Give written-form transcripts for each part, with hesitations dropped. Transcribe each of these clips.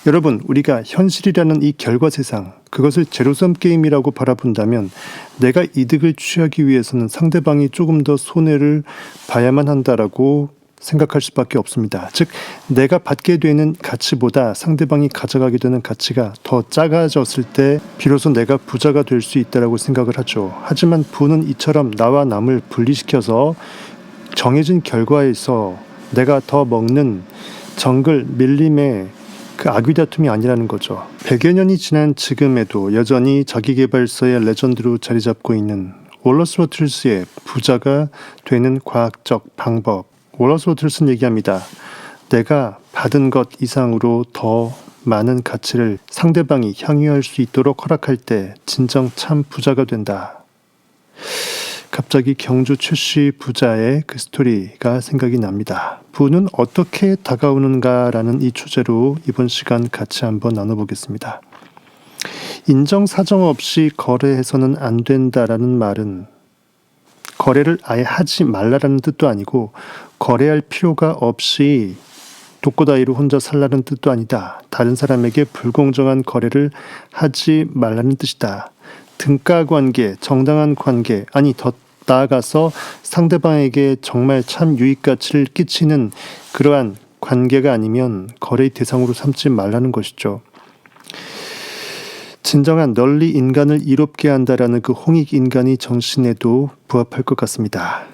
여러분, 우리가 현실이라는 이 결과 세상, 그것을 제로섬 게임이라고 바라본다면 내가 이득을 취하기 위해서는 상대방이 조금 더 손해를 봐야만 한다라고 생각할 수밖에 없습니다. 즉, 내가 받게 되는 가치보다 상대방이 가져가게 되는 가치가 더 작아졌을 때 비로소 내가 부자가 될 수 있다라고 생각을 하죠. 하지만 부는 이처럼 나와 남을 분리시켜서 정해진 결과에서 내가 더 먹는 정글 밀림의 그 악의다툼이 아니라는 거죠. 100여 년이 지난 지금에도 여전히 자기계발서의 레전드로 자리 잡고 있는 월러스 워틀스의 부자가 되는 과학적 방법. 월러스 워틀스는 얘기합니다. 내가 받은 것 이상으로 더 많은 가치를 상대방이 향유할 수 있도록 허락할 때 진정 참 부자가 된다. 갑자기 경주 최씨 부자의 그 스토리가 생각이 납니다. 부는 어떻게 다가오는가라는 이 주제로 이번 시간 같이 한번 나눠보겠습니다. 인정사정 없이 거래해서는 안 된다라는 말은 거래를 아예 하지 말라라는 뜻도 아니고 거래할 필요가 없이 독고다이로 혼자 살라는 뜻도 아니다. 다른 사람에게 불공정한 거래를 하지 말라는 뜻이다. 등가 관계, 정당한 관계, 아니 더 나아가서 상대방에게 정말 참 유익 가치를 끼치는 그러한 관계가 아니면 거래의 대상으로 삼지 말라는 것이죠. 진정한 널리 인간을 이롭게 한다라는 그 홍익인간의 정신에도 부합할 것 같습니다.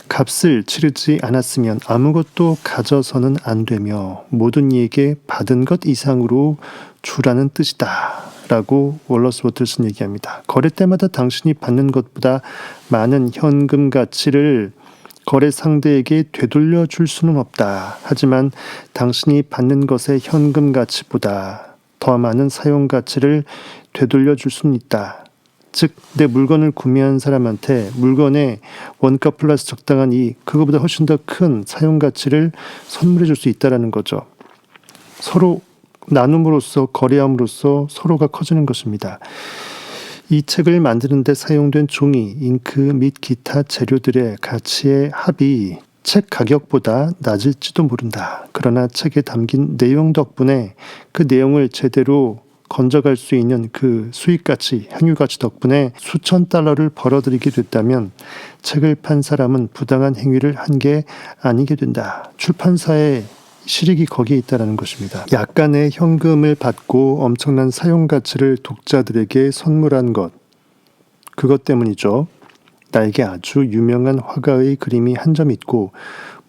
값을 치르지 않았으면 아무것도 가져서는 안 되며 모든 이에게 받은 것 이상으로 주라는 뜻이다. 라고 월러스 워틀스는 얘기합니다. 거래 때마다 당신이 받는 것보다 많은 현금 가치를 거래 상대에게 되돌려 줄 수는 없다. 하지만 당신이 받는 것의 현금 가치보다 더 많은 사용 가치를 되돌려 줄 수는 있다. 즉, 내 물건을 구매한 사람한테 물건의 원가 플러스 적당한 이익, 그거보다 훨씬 더 큰 사용 가치를 선물해 줄 수 있다는 거죠. 서로 나눔으로써 거래함으로써 서로가 커지는 것입니다. 이 책을 만드는 데 사용된 종이, 잉크 및 기타 재료들의 가치의 합이 책 가격보다 낮을지도 모른다. 그러나 책에 담긴 내용 덕분에 그 내용을 제대로 건져갈 수 있는 그 수익가치, 향유가치 덕분에 수천 달러를 벌어들이게 됐다면 책을 판 사람은 부당한 행위를 한 게 아니게 된다. 출판사의 실익이 거기에 있다는 것입니다. 약간의 현금을 받고 엄청난 사용가치를 독자들에게 선물한 것, 그것 때문이죠. 나에게 아주 유명한 화가의 그림이 한 점 있고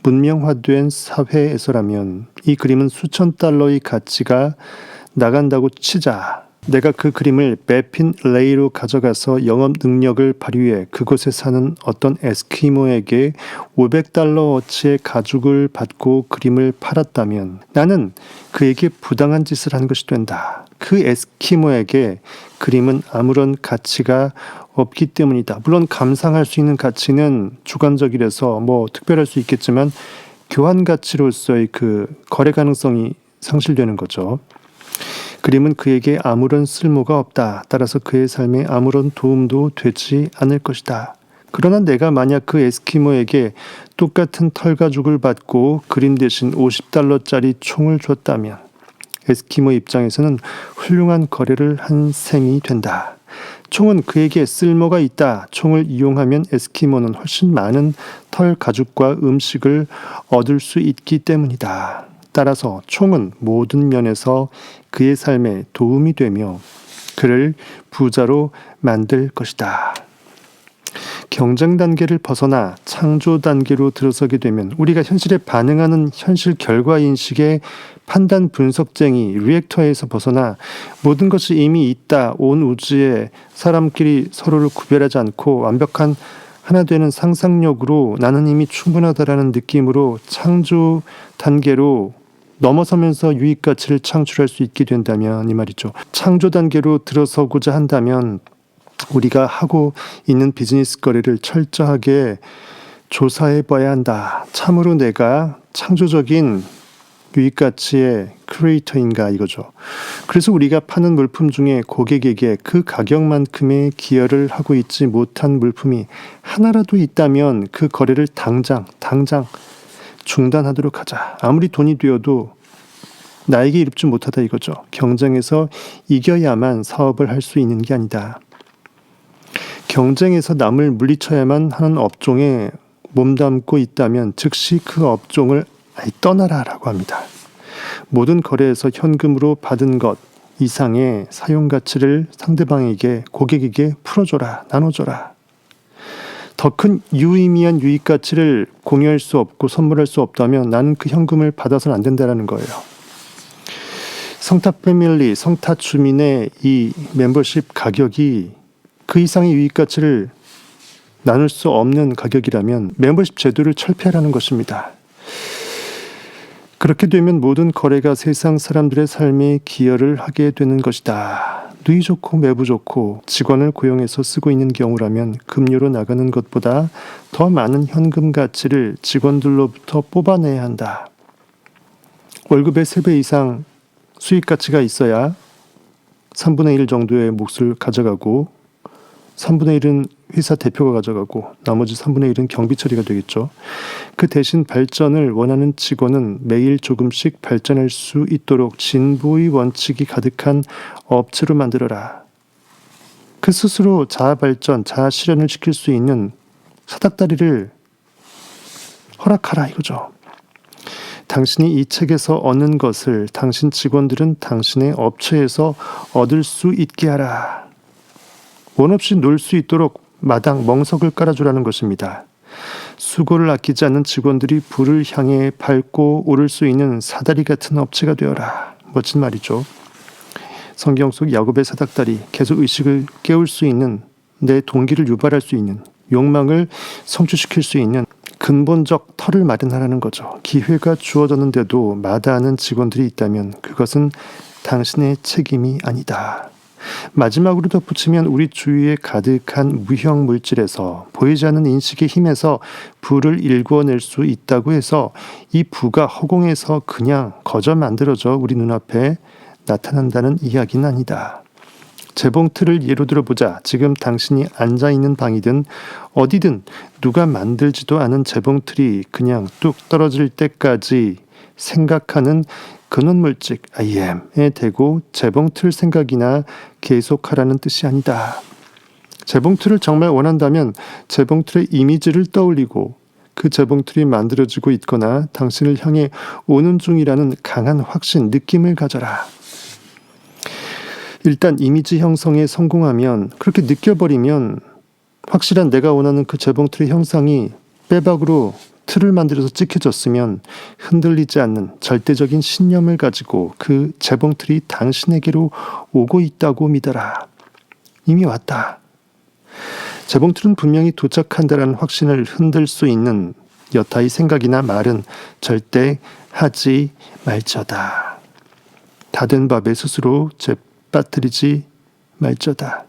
문명화된 사회에서라면 이 그림은 수천 달러의 가치가 나간다고 치자. 내가 그 그림을 매핀 레이로 가져가서 영업 능력을 발휘해 그곳에 사는 어떤 에스키모에게 500달러어치의 가죽을 받고 그림을 팔았다면 나는 그에게 부당한 짓을 한 것이 된다. 그 에스키모에게 그림은 아무런 가치가 없기 때문이다. 물론 감상할 수 있는 가치는 주관적이라서 특별할 수 있겠지만 교환 가치로서의 그 거래 가능성이 상실되는 거죠. 그림은 그에게 아무런 쓸모가 없다. 따라서 그의 삶에 아무런 도움도 되지 않을 것이다. 그러나 내가 만약 그 에스키모에게 똑같은 털가죽을 받고 그림 대신 50달러짜리 총을 줬다면 에스키모 입장에서는 훌륭한 거래를 한 셈이 된다. 총은 그에게 쓸모가 있다. 총을 이용하면 에스키모는 훨씬 많은 털가죽과 음식을 얻을 수 있기 때문이다. 따라서 총은 모든 면에서 그의 삶에 도움이 되며 그를 부자로 만들 것이다. 경쟁 단계를 벗어나 창조 단계로 들어서게 되면 우리가 현실에 반응하는 현실 결과 인식의 판단 분석쟁이 리액터에서 벗어나 모든 것이 이미 있다. 온 우주에 사람끼리 서로를 구별하지 않고 완벽한 하나 되는 상상력으로 나는 이미 충분하다라는 느낌으로 창조 단계로 넘어서면서 유익가치를 창출할 수 있게 된다면 이 말이죠. 창조 단계로 들어서고자 한다면 우리가 하고 있는 비즈니스 거래를 철저하게 조사해 봐야 한다. 참으로 내가 창조적인 유익가치의 크리에이터인가 이거죠. 그래서 우리가 파는 물품 중에 고객에게 그 가격만큼의 기여를 하고 있지 못한 물품이 하나라도 있다면 그 거래를 당장 중단하도록 하자. 아무리 돈이 되어도 나에게 이롭지 못하다 이거죠. 경쟁에서 이겨야만 사업을 할 수 있는 게 아니다. 경쟁에서 남을 물리쳐야만 하는 업종에 몸담고 있다면 즉시 그 업종을 아예 떠나라라고 합니다. 모든 거래에서 현금으로 받은 것 이상의 사용가치를 상대방에게, 고객에게 풀어줘라, 나눠줘라. 더 큰 유의미한 유익가치를 공유할 수 없고 선물할 수 없다면 나는 그 현금을 받아서는 안 된다는 거예요. 성타 패밀리, 성타 주민의 이 멤버십 가격이 그 이상의 유익가치를 나눌 수 없는 가격이라면 멤버십 제도를 철폐하라는 것입니다. 그렇게 되면 모든 거래가 세상 사람들의 삶에 기여를 하게 되는 것이다. 누이 좋고 매부 좋고 직원을 고용해서 쓰고 있는 경우라면 급료로 나가는 것보다 더 많은 현금 가치를 직원들로부터 뽑아내야 한다. 월급의 3배 이상 수익 가치가 있어야 3분의 1 정도의 몫을 가져가고 3분의 1은 회사 대표가 가져가고 나머지 3분의 1은 경비 처리가 되겠죠. 그 대신 발전을 원하는 직원은 매일 조금씩 발전할 수 있도록 진보의 원칙이 가득한 업체로 만들어라. 그 스스로 자아 발전, 자아 실현을 시킬 수 있는 사닥다리를 허락하라 이거죠. 당신이 이 책에서 얻는 것을 당신 직원들은 당신의 업체에서 얻을 수 있게 하라. 원 없이 놀 수 있도록 마당 멍석을 깔아주라는 것입니다. 수고를 아끼지 않는 직원들이 불을 향해 밟고 오를 수 있는 사다리 같은 업체가 되어라. 멋진 말이죠. 성경 속 야곱의 사닥다리, 계속 의식을 깨울 수 있는, 내 동기를 유발할 수 있는, 욕망을 성취시킬 수 있는 근본적 털을 마련하라는 거죠. 기회가 주어졌는데도 마다하는 직원들이 있다면 그것은 당신의 책임이 아니다. 마지막으로 덧붙이면 우리 주위에 가득한 무형 물질에서 보이지 않는 인식의 힘에서 부를 일구어낼 수 있다고 해서 이 부가 허공에서 그냥 거저 만들어져 우리 눈앞에 나타난다는 이야기는 아니다. 재봉 틀을 예로 들어보자. 지금 당신이 앉아있는 방이든 어디든 누가 만들지도 않은 재봉 틀이 그냥 뚝 떨어질 때까지 생각하는 근원물질 I am에 대고 재봉틀 생각이나 계속하라는 뜻이 아니다. 재봉틀을 정말 원한다면 재봉틀의 이미지를 떠올리고 그 재봉틀이 만들어지고 있거나 당신을 향해 오는 중이라는 강한 확신, 느낌을 가져라. 일단 이미지 형성에 성공하면, 그렇게 느껴버리면 확실한 내가 원하는 그 재봉틀의 형상이 빼박으로 틀을 만들어서 찍혀졌으면 흔들리지 않는 절대적인 신념을 가지고 그 재봉틀이 당신에게로 오고 있다고 믿어라. 이미 왔다. 재봉틀은 분명히 도착한다라는 확신을 흔들 수 있는 여타의 생각이나 말은 절대 하지 말저다. 다 된 밥에 스스로 재빠뜨리지 말저다.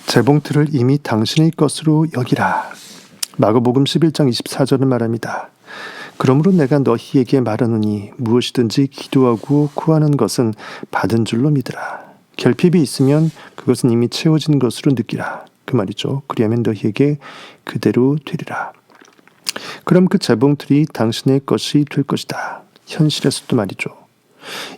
재봉틀을 이미 당신의 것으로 여기라. 마가복음 11장 24절은 말합니다. 그러므로 내가 너희에게 말하노니 무엇이든지 기도하고 구하는 것은 받은 줄로 믿으라. 결핍이 있으면 그것은 이미 채워진 것으로 느끼라. 그 말이죠. 그리하면 너희에게 그대로 되리라. 그럼 그 재봉틀이 당신의 것이 될 것이다. 현실에서도 말이죠.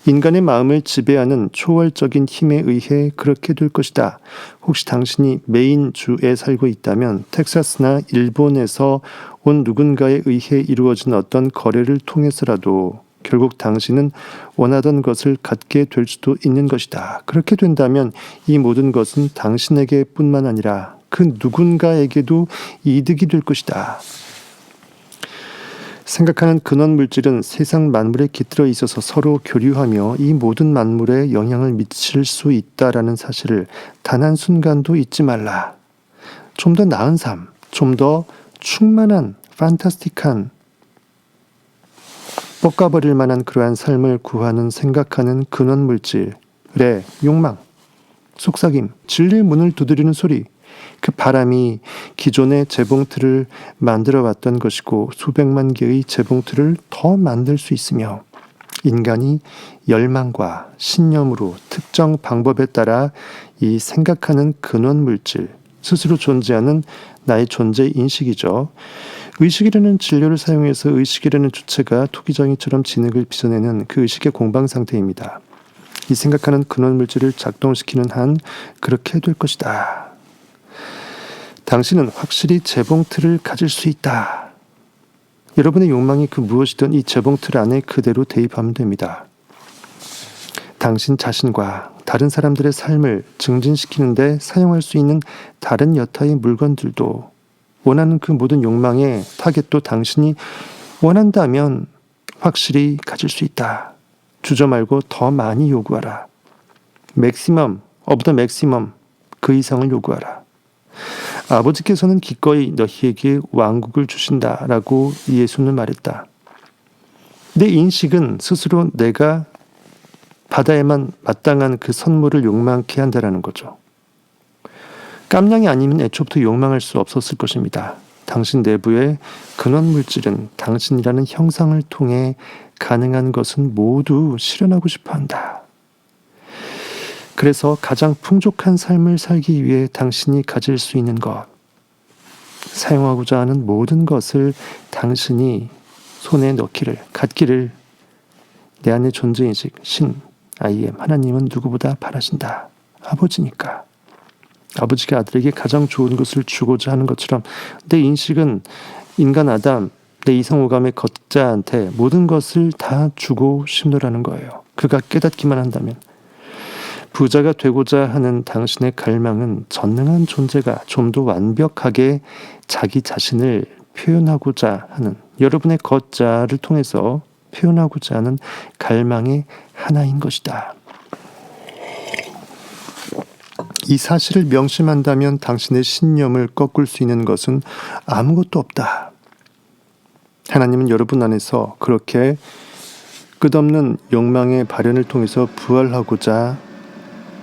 인간의 마음을 지배하는 초월적인 힘에 의해 그렇게 될 것이다. 혹시 당신이 메인 주에 살고 있다면 텍사스나 일본에서 온 누군가에 의해 이루어진 어떤 거래를 통해서라도 결국 당신은 원하던 것을 갖게 될 수도 있는 것이다. 그렇게 된다면 이 모든 것은 당신에게 뿐만 아니라 그 누군가에게도 이득이 될 것이다. 생각하는 근원 물질은 세상 만물에 깃들어 있어서 서로 교류하며 이 모든 만물에 영향을 미칠 수 있다라는 사실을 단 한순간도 잊지 말라. 좀 더 나은 삶, 좀 더 충만한, 판타스틱한, 뻗가버릴 만한 그러한 삶을 구하는 생각하는 근원 물질의 욕망, 속삭임, 진리의 문을 두드리는 소리, 그 바람이 기존의 재봉틀을 만들어 왔던 것이고 수백만 개의 재봉틀을 더 만들 수 있으며 인간이 열망과 신념으로 특정 방법에 따라 이 생각하는 근원 물질, 스스로 존재하는 나의 존재 인식이죠. 의식이라는 진료를 사용해서 의식이라는 주체가 토기장이처럼 진흙을 빚어내는 그 의식의 공방 상태입니다. 이 생각하는 근원 물질을 작동시키는 한 그렇게 될 것이다. 당신은 확실히 재봉틀을 가질 수 있다. 여러분의 욕망이 그 무엇이든 이 재봉틀 안에 그대로 대입하면 됩니다. 당신 자신과 다른 사람들의 삶을 증진시키는데 사용할 수 있는 다른 여타의 물건들도 원하는 그 모든 욕망의 타겟도 당신이 원한다면 확실히 가질 수 있다. 주저 말고 더 많이 요구하라. 맥시멈, 오브 더 맥시멈, 그 이상을 요구하라. 아버지께서는 기꺼이 너희에게 왕국을 주신다라고 예수는 말했다. 내 인식은 스스로 내가 받아야만 마땅한 그 선물을 욕망케 한다라는 거죠. 깜냥이 아니면 애초부터 욕망할 수 없었을 것입니다. 당신 내부의 근원 물질은 당신이라는 형상을 통해 가능한 것은 모두 실현하고 싶어 한다. 그래서 가장 풍족한 삶을 살기 위해 당신이 가질 수 있는 것, 사용하고자 하는 모든 것을 당신이 손에 넣기를, 갖기를 내 안의 존재인식, 신, I am, 하나님은 누구보다 바라신다. 아버지니까. 아버지가 아들에게 가장 좋은 것을 주고자 하는 것처럼 내 인식은 인간 아담, 내 이성오감의 걷자한테 모든 것을 다 주고 싶노라는 거예요. 그가 깨닫기만 한다면. 부자가 되고자 하는 당신의 갈망은 전능한 존재가 좀 더 완벽하게 자기 자신을 표현하고자 하는 여러분의 걷자를 통해서 표현하고자 하는 갈망의 하나인 것이다. 이 사실을 명심한다면 당신의 신념을 꺾을 수 있는 것은 아무것도 없다. 하나님은 여러분 안에서 그렇게 끝없는 욕망의 발현을 통해서 부활하고자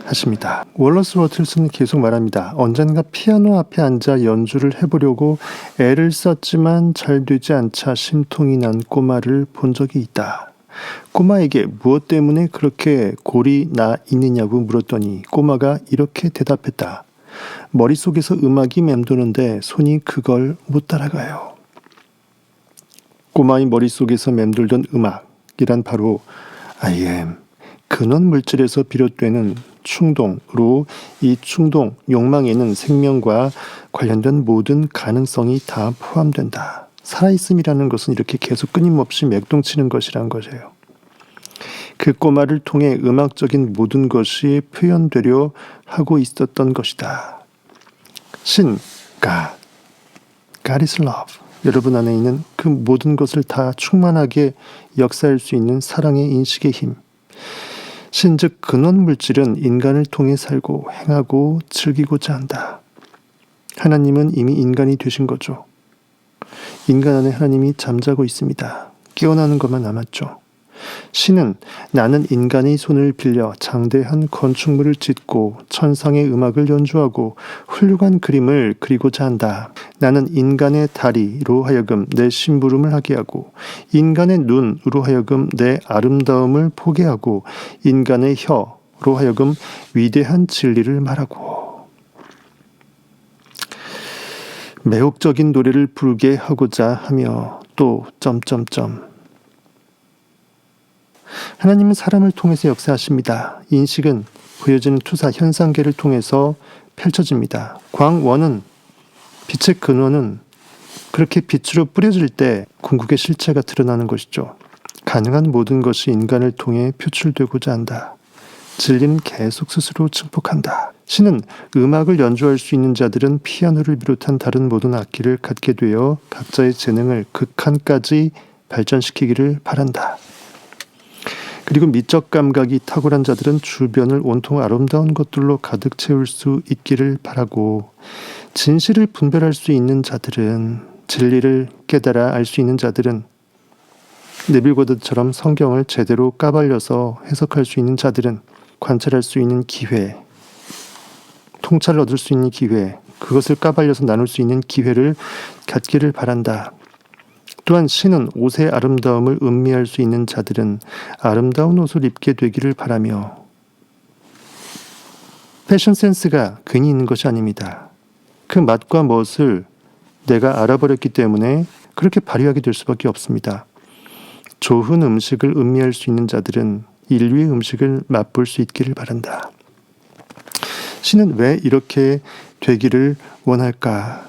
하십니다. 월러스 워틀스는 계속 말합니다. 언젠가 피아노 앞에 앉아 연주를 해보려고 애를 썼지만 잘 되지 않자 심통이 난 꼬마를 본 적이 있다. 꼬마에게 무엇 때문에 그렇게 골이 나 있느냐고 물었더니 꼬마가 이렇게 대답했다. 머릿속에서 음악이 맴도는데 손이 그걸 못 따라가요. 꼬마의 머릿속에서 맴돌던 음악이란 바로 I am, 근원 물질에서 비롯되는 충동으로 이 충동, 욕망에는 생명과 관련된 모든 가능성이 다 포함된다. 살아있음이라는 것은 이렇게 계속 끊임없이 맥동치는 것이란 것이에요. 그 꼬마를 통해 음악적인 모든 것이 표현되려 하고 있었던 것이다. 신, God is love. 여러분 안에 있는 그 모든 것을 다 충만하게 역사할 수 있는 사랑의 인식의 힘. 신즉 근원 물질은 인간을 통해 살고 행하고 즐기고자 한다. 하나님은 이미 인간이 되신 거죠. 인간 안에 하나님이 잠자고 있습니다. 깨어나는 것만 남았죠. 신은 나는 인간의 손을 빌려 장대한 건축물을 짓고 천상의 음악을 연주하고 훌륭한 그림을 그리고자 한다. 나는 인간의 다리로 하여금 내 심부름을 하게 하고 인간의 눈으로 하여금 내 아름다움을 보게 하고 인간의 혀로 하여금 위대한 진리를 말하고 매혹적인 노래를 부르게 하고자 하며 또 하나님은 사람을 통해서 역사하십니다. 인식은 보여지는 투사 현상계를 통해서 펼쳐집니다. 광원은 빛의 근원은 그렇게 빛으로 뿌려질 때 궁극의 실체가 드러나는 것이죠. 가능한 모든 것이 인간을 통해 표출되고자 한다. 진리는 계속 스스로 증폭한다. 신은 음악을 연주할 수 있는 자들은 피아노를 비롯한 다른 모든 악기를 갖게 되어 각자의 재능을 극한까지 발전시키기를 바란다. 그리고 미적 감각이 탁월한 자들은 주변을 온통 아름다운 것들로 가득 채울 수 있기를 바라고 진실을 분별할 수 있는 자들은 진리를 깨달아 알 수 있는 자들은 네빌 고드처럼 성경을 제대로 까발려서 해석할 수 있는 자들은 관찰할 수 있는 기회, 통찰을 얻을 수 있는 기회, 그것을 까발려서 나눌 수 있는 기회를 갖기를 바란다. 또한 신은 옷의 아름다움을 음미할 수 있는 자들은 아름다운 옷을 입게 되기를 바라며 패션 센스가 괜히 있는 것이 아닙니다. 그 맛과 멋을 내가 알아버렸기 때문에 그렇게 발휘하게 될 수밖에 없습니다. 좋은 음식을 음미할 수 있는 자들은 인류의 음식을 맛볼 수 있기를 바란다. 신은 왜 이렇게 되기를 원할까?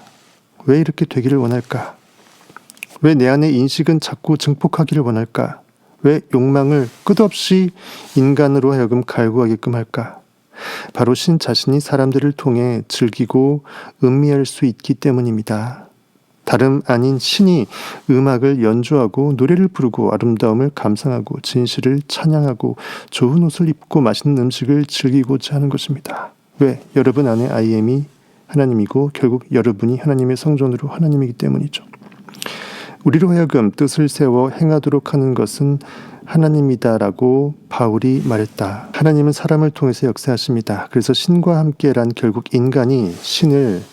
왜 이렇게 되기를 원할까? 왜 내 안의 인식은 자꾸 증폭하기를 원할까? 왜 욕망을 끝없이 인간으로 하여금 갈구하게끔 할까? 바로 신 자신이 사람들을 통해 즐기고 음미할 수 있기 때문입니다. 다름 아닌 신이 음악을 연주하고 노래를 부르고 아름다움을 감상하고 진실을 찬양하고 좋은 옷을 입고 맛있는 음식을 즐기고자 하는 것입니다. 왜? 여러분 안에 I am이 하나님이고 결국 여러분이 하나님의 성전으로 하나님이기 때문이죠. 우리로 하여금 뜻을 세워 행하도록 하는 것은 하나님이다라고 바울이 말했다. 하나님은 사람을 통해서 역사하십니다. 그래서 신과 함께란 결국 인간이 신을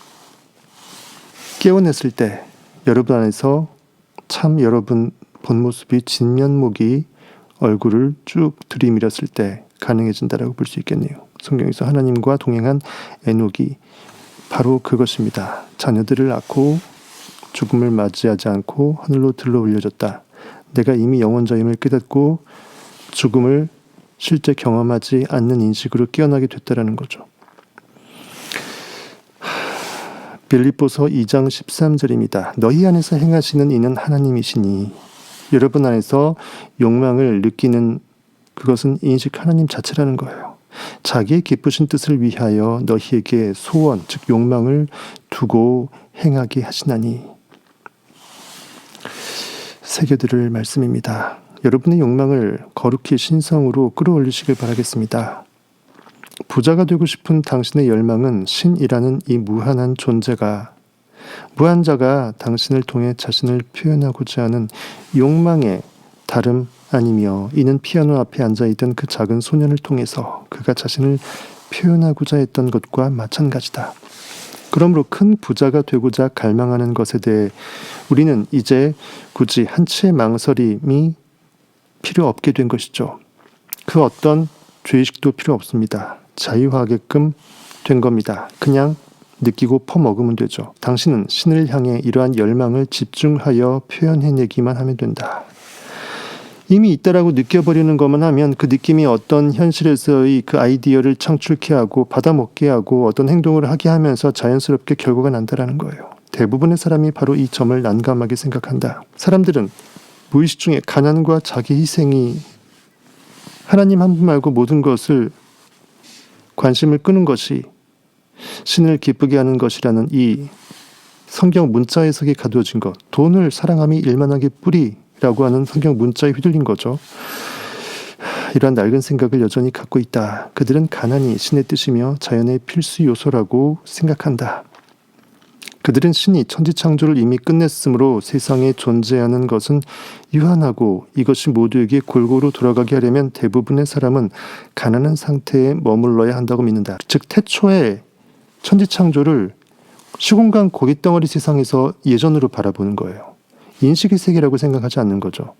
깨어냈을 때 여러분 안에서 참 여러분 본 모습이 진면목이 얼굴을 쭉 들이밀었을 때 가능해진다라고 볼 수 있겠네요. 성경에서 하나님과 동행한 에녹이 바로 그것입니다. 자녀들을 낳고 죽음을 맞이하지 않고 하늘로 들러 올려졌다. 내가 이미 영원자임을 깨닫고 죽음을 실제 경험하지 않는 인식으로 깨어나게 됐다라는 거죠. 빌립보서 2장 13절입니다. 너희 안에서 행하시는 이는 하나님이시니 여러분 안에서 욕망을 느끼는 그것은 인식 하나님 자체라는 거예요. 자기의 기쁘신 뜻을 위하여 너희에게 소원, 즉 욕망을 두고 행하게 하시나니. 새겨들을 말씀입니다. 여러분의 욕망을 거룩히 신성으로 끌어올리시길 바라겠습니다. 부자가 되고 싶은 당신의 열망은 신이라는 이 무한한 존재가, 무한자가 당신을 통해 자신을 표현하고자 하는 욕망의 다름 아니며, 이는 피아노 앞에 앉아있던 그 작은 소년을 통해서 그가 자신을 표현하고자 했던 것과 마찬가지다. 그러므로 큰 부자가 되고자 갈망하는 것에 대해 우리는 이제 굳이 한치의 망설임이 필요 없게 된 것이죠. 그 어떤 죄의식도 필요 없습니다. 자유하게끔 된 겁니다. 그냥 느끼고 퍼먹으면 되죠. 당신은 신을 향해 이러한 열망을 집중하여 표현해내기만 하면 된다. 이미 있다라고 느껴버리는 것만 하면 그 느낌이 어떤 현실에서의 그 아이디어를 창출케 하고 받아먹게 하고 어떤 행동을 하게 하면서 자연스럽게 결과가 난다라는 거예요. 대부분의 사람이 바로 이 점을 난감하게 생각한다. 사람들은 무의식 중에 가난과 자기 희생이 하나님 한 분 말고 모든 것을 관심을 끄는 것이 신을 기쁘게 하는 것이라는 이 성경 문자 해석에 가두어진 것, 돈을 사랑함이 일만하게 뿌리라고 하는 성경 문자에 휘둘린 거죠. 이러한 낡은 생각을 여전히 갖고 있다. 그들은 가난이 신의 뜻이며 자연의 필수 요소라고 생각한다. 그들은 신이 천지창조를 이미 끝냈으므로 세상에 존재하는 것은 유한하고 이것이 모두에게 골고루 돌아가게 하려면 대부분의 사람은 가난한 상태에 머물러야 한다고 믿는다. 즉 태초에 천지창조를 시공간 고깃덩어리 세상에서 예전으로 바라보는 거예요. 인식의 세계라고 생각하지 않는 거죠.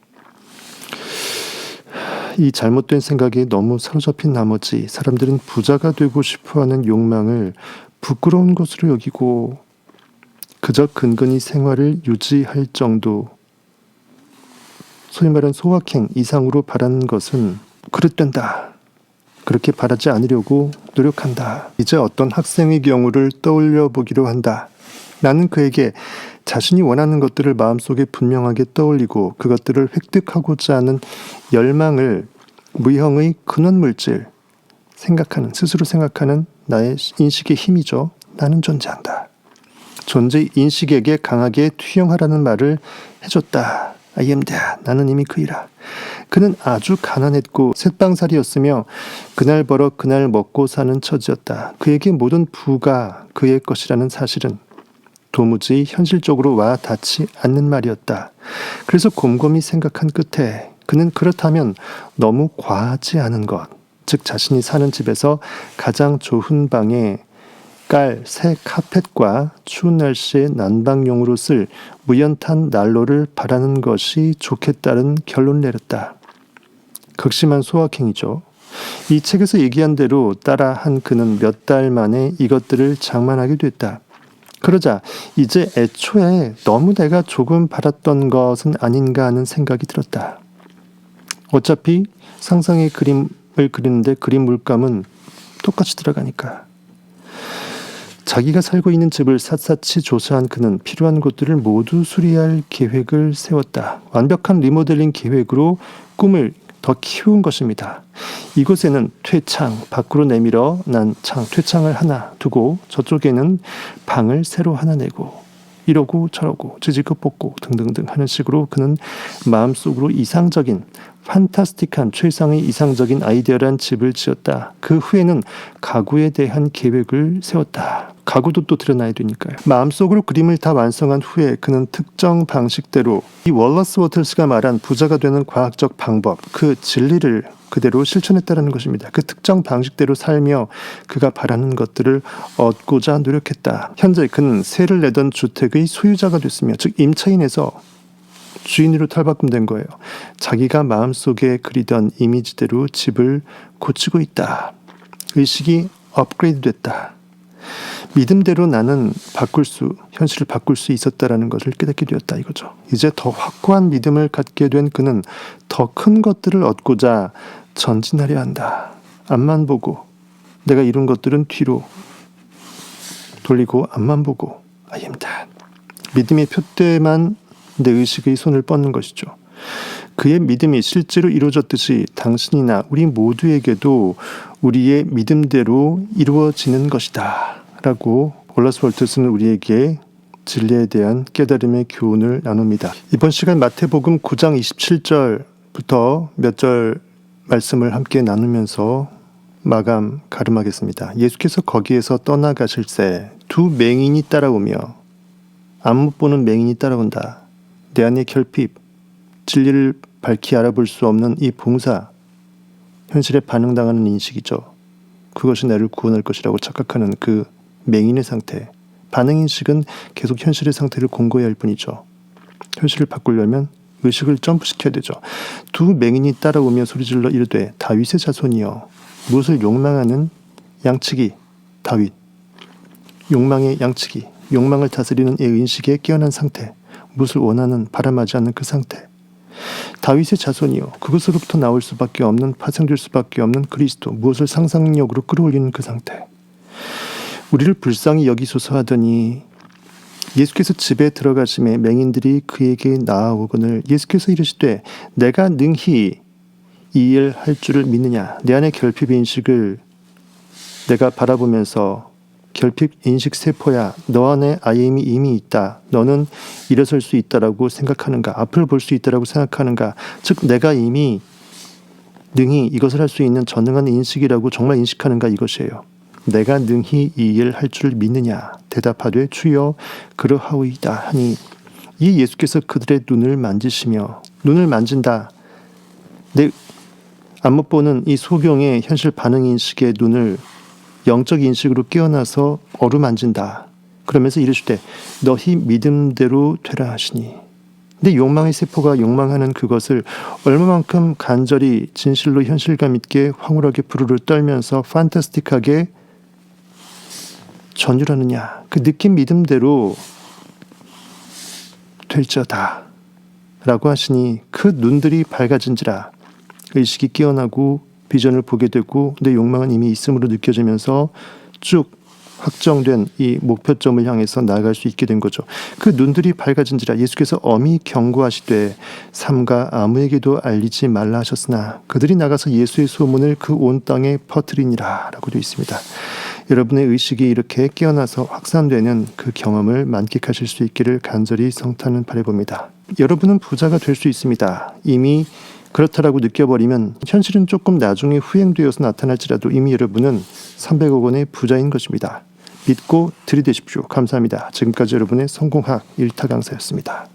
이 잘못된 생각에 너무 사로잡힌 나머지 사람들은 부자가 되고 싶어하는 욕망을 부끄러운 것으로 여기고 그저 근근히 생활을 유지할 정도, 소위 말하는 소확행 이상으로 바라는 것은 그릇된다. 그렇게 바라지 않으려고 노력한다. 이제 어떤 학생의 경우를 떠올려 보기로 한다. 나는 그에게 자신이 원하는 것들을 마음속에 분명하게 떠올리고 그것들을 획득하고자 하는 열망을 무형의 근원물질, 스스로 생각하는 나의 인식의 힘이죠. 나는 존재한다. 존재 인식에게 강하게 투영하라는 말을 해줬다. I am that. 나는 이미 그이라. 그는 아주 가난했고 셋방살이였으며 그날 벌어 그날 먹고 사는 처지였다. 그에게 모든 부가 그의 것이라는 사실은 도무지 현실적으로 와 닿지 않는 말이었다. 그래서 곰곰이 생각한 끝에 그는 그렇다면 너무 과하지 않은 것, 즉 자신이 사는 집에서 가장 좋은 방에 깔 새 카펫과 추운 날씨에 난방용으로 쓸 무연탄 난로를 바라는 것이 좋겠다는 결론을 내렸다. 극심한 소확행이죠. 이 책에서 얘기한 대로 따라한 그는 몇 달 만에 이것들을 장만하게 됐다. 그러자 이제 애초에 너무 내가 조금 바랐던 것은 아닌가 하는 생각이 들었다. 어차피 상상의 그림을 그리는데 그림 물감은 똑같이 들어가니까. 자기가 살고 있는 집을 샅샅이 조사한 그는 필요한 곳들을 모두 수리할 계획을 세웠다. 완벽한 리모델링 계획으로 꿈을 더 키운 것입니다. 이곳에는 퇴창, 밖으로 내밀어 난 퇴창을 하나 두고 저쪽에는 방을 새로 하나 내고 이러고 저러고 지지고 볶고 등등등 하는 식으로 그는 마음속으로 이상적인 판타스틱한 최상의 이상적인 아이디어란 집을 지었다. 그 후에는 가구에 대한 계획을 세웠다. 가구도 또 드러나야 되니까요. 마음속으로 그림을 다 완성한 후에 그는 특정 방식대로 이 월러스 워틀스가 말한 부자가 되는 과학적 방법, 그 진리를 그대로 실천했다는 것입니다. 그 특정 방식대로 살며 그가 바라는 것들을 얻고자 노력했다. 현재 그는 세를 내던 주택의 소유자가 됐으며, 즉 임차인에서 주인으로 탈바꿈된 거예요. 자기가 마음속에 그리던 이미지대로 집을 고치고 있다. 의식이 업그레이드 됐다. 믿음대로 나는 현실을 바꿀 수 있었다라는 것을 깨닫게 되었다 이거죠. 이제 더 확고한 믿음을 갖게 된 그는 더 큰 것들을 얻고자 전진하려 한다. 앞만 보고 내가 이룬 것들은 뒤로 돌리고 앞만 보고 I am that. 믿음의 표대만 내 의식의 손을 뻗는 것이죠. 그의 믿음이 실제로 이루어졌듯이 당신이나 우리 모두에게도 우리의 믿음대로 이루어지는 것이다 라고 월러스 월트스는 우리에게 진리에 대한 깨달음의 교훈을 나눕니다. 이번 시간 마태복음 9장 27절부터 몇 절 말씀을 함께 나누면서 가름하겠습니다. 예수께서 거기에서 떠나가실새 두 맹인이 따라오며 안 못 보는 맹인이 따라온다. 내 안의 결핍, 진리를 밝히 알아볼 수 없는 이 봉사, 현실에 반응당하는 인식이죠. 그것이 나를 구원할 것이라고 착각하는 그 맹인의 상태. 반응인식은 계속 현실의 상태를 공고히 할 뿐이죠. 현실을 바꾸려면 의식을 점프시켜야 되죠. 두 맹인이 따라오며 소리질러 이르되 다윗의 자손이여 무엇을 욕망하는 양치기 다윗. 욕망의 양치기, 욕망을 다스리는 이 인식에 깨어난 상태, 무엇을 원하는 바람하지 않는 그 상태. 다윗의 자손이요 그것으로부터 나올 수밖에 없는 파생될 수밖에 없는 그리스도, 무엇을 상상력으로 끌어올리는 그 상태. 우리를 불쌍히 여기소서 하더니 예수께서 집에 들어가심에 맹인들이 그에게 나아오거늘 예수께서 이르시되 내가 능히 이 일 할 줄을 믿느냐. 내 안의 결핍 인식을 내가 바라보면서 결핍 인식 세포야, 너 안에 아임이 이미 있다. 너는 일어설 수 있다라고 생각하는가? 앞을 볼 수 있다라고 생각하는가? 즉 내가 이미 능히 이것을 할 수 있는 전능한 인식이라고 정말 인식하는가 이것이에요. 내가 능히 이 일 할 줄 믿느냐. 대답하되 주여 그러하오이다 하니 이 예수께서 그들의 눈을 만지시며, 눈을 만진다. 내 안 못 보는 이 소경의 현실 반응 인식의 눈을 영적 인식으로 깨어나서 어루만진다. 그러면서 이르시되 너희 믿음대로 되라 하시니. 근데 욕망의 세포가 욕망하는 그것을 얼마만큼 간절히 진실로 현실감 있게 황홀하게 부르르 떨면서 판타스틱하게 전율하느냐. 그 느낌 믿음대로 될지어다 라고 하시니 그 눈들이 밝아진지라. 의식이 깨어나고 비전을 보게 되고 내 욕망은 이미 있음으로 느껴지면서 쭉 확정된 이 목표점을 향해서 나아갈 수 있게 된 거죠. 그 눈들이 밝아진지라. 예수께서 엄히 경고하시되 삼가 아무에게도 알리지 말라 하셨으나 그들이 나가서 예수의 소문을 그 온 땅에 퍼뜨리니라 라고 되어 있습니다. 여러분의 의식이 이렇게 깨어나서 확산되는 그 경험을 만끽하실 수 있기를 간절히 성탄을 바라봅니다. 여러분은 부자가 될 수 있습니다. 이미 그렇다라고 느껴버리면 현실은 조금 나중에 후행되어서 나타날지라도 이미 여러분은 300억 원의 부자인 것입니다. 믿고 들이대십시오. 감사합니다. 지금까지 여러분의 성공학 1타 강사였습니다.